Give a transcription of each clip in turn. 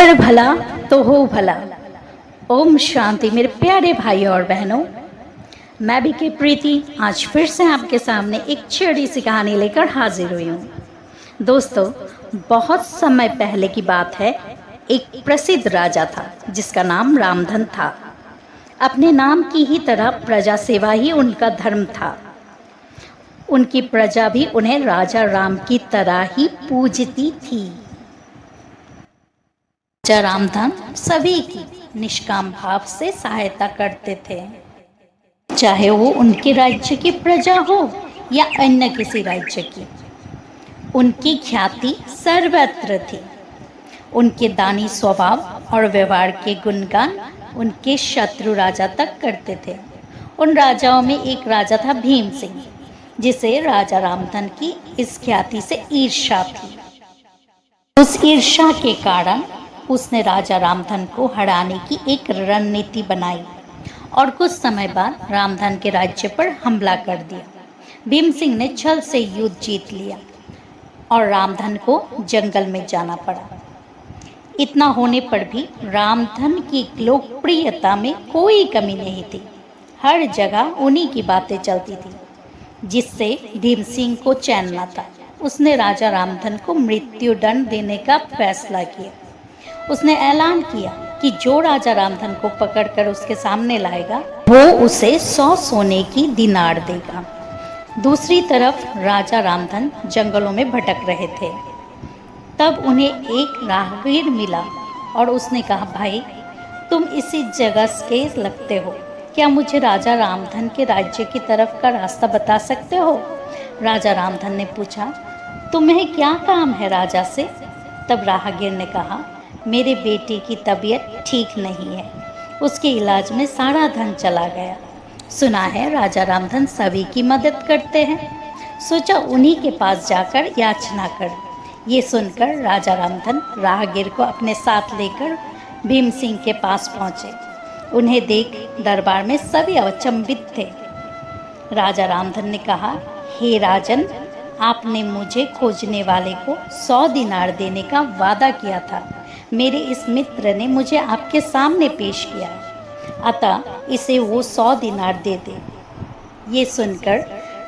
कर भला तो हो भला। ओम शांति मेरे प्यारे भाइयों और बहनों, मैं भी की प्रीति आज फिर से आपके सामने एक छोटी सी कहानी लेकर हाजिर हुई हूँ। दोस्तों, बहुत समय पहले की बात है। एक प्रसिद्ध राजा था जिसका नाम रामधन था। अपने नाम की ही तरह प्रजा सेवा ही उनका धर्म था। उनकी प्रजा भी उन्हें राजा राम की तरह ही पूजती थी। राजा रामधन सभी की निष्काम भाव से सहायता करते थे, चाहे वो उनके राज्य की प्रजा हो या अन्य किसी राज्य की। उनकी ख्याति सर्वत्र थी। उनके दानी स्वभाव और व्यवहार के गुणगान उनके शत्रु राजा तक करते थे। उन राजाओं में एक राजा था भीम सिंह, जिसे राजा रामधन की इस ख्याति से ईर्ष्या थी। उस ईर्ष्या के कारण उसने राजा रामधन को हराने की एक रणनीति बनाई और कुछ समय बाद रामधन के राज्य पर हमला कर दिया। भीम सिंह ने छल से युद्ध जीत लिया और रामधन को जंगल में जाना पड़ा। इतना होने पर भी रामधन की लोकप्रियता में कोई कमी नहीं थी। हर जगह उन्हीं की बातें चलती थी, जिससे भीम सिंह को चैन न था। उसने राजा रामधन को मृत्यु दंड देने का फैसला किया। उसने ऐलान किया कि जो राजा रामधन को पकड़कर उसके सामने लाएगा वो उसे 100 सोने की दिनार देगा। दूसरी तरफ राजा रामधन जंगलों में भटक रहे थे। तब उन्हें एक राहगीर मिला और उसने कहा, भाई तुम इसी जगह के लगते हो, क्या मुझे राजा रामधन के राज्य की तरफ का रास्ता बता सकते हो? राजा रामधन ने पूछा, तुम्हें क्या काम है राजा से? तब राहगीर ने कहा, मेरे बेटे की तबीयत ठीक नहीं है, उसके इलाज में सारा धन चला गया। सुना है राजा रामधन सभी की मदद करते हैं, सोचा उन्हीं के पास जाकर याचना कर। ये सुनकर राजा रामधन राहगीर को अपने साथ लेकर भीम सिंह के पास पहुँचे। उन्हें देख दरबार में सभी अचंभित थे। राजा रामधन ने कहा, हे राजन, आपने मुझे खोजने वाले को 100 दिनार देने का वादा किया था। मेरे इस मित्र ने मुझे आपके सामने पेश किया है, अतः इसे वो 100 दिनार दे दे। ये सुनकर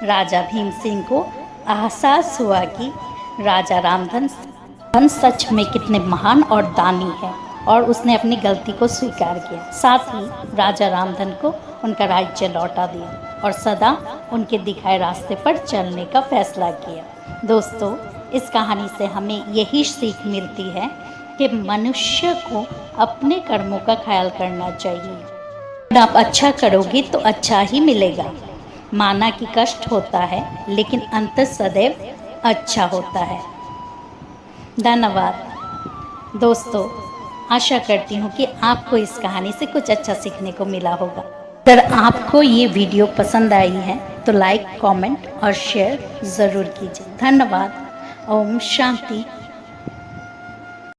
राजा भीम सिंह को एहसास हुआ कि राजा रामधन सच में कितने महान और दानी है, और उसने अपनी गलती को स्वीकार किया। साथ ही राजा रामधन को उनका राज्य लौटा दिया और सदा उनके दिखाए रास्ते पर चलने का फैसला किया। दोस्तों, इस कहानी से हमें यही सीख मिलती है कि मनुष्य को अपने कर्मों का ख्याल करना चाहिए। अगर आप अच्छा करोगे तो अच्छा ही मिलेगा। माना कि कष्ट होता है, लेकिन अंत सदैव अच्छा होता है। धन्यवाद दोस्तों, आशा करती हूँ कि आपको इस कहानी से कुछ अच्छा सीखने को मिला होगा। अगर आपको ये वीडियो पसंद आई है तो लाइक, कमेंट और शेयर ज़रूर कीजिए। धन्यवाद। ओम शांति।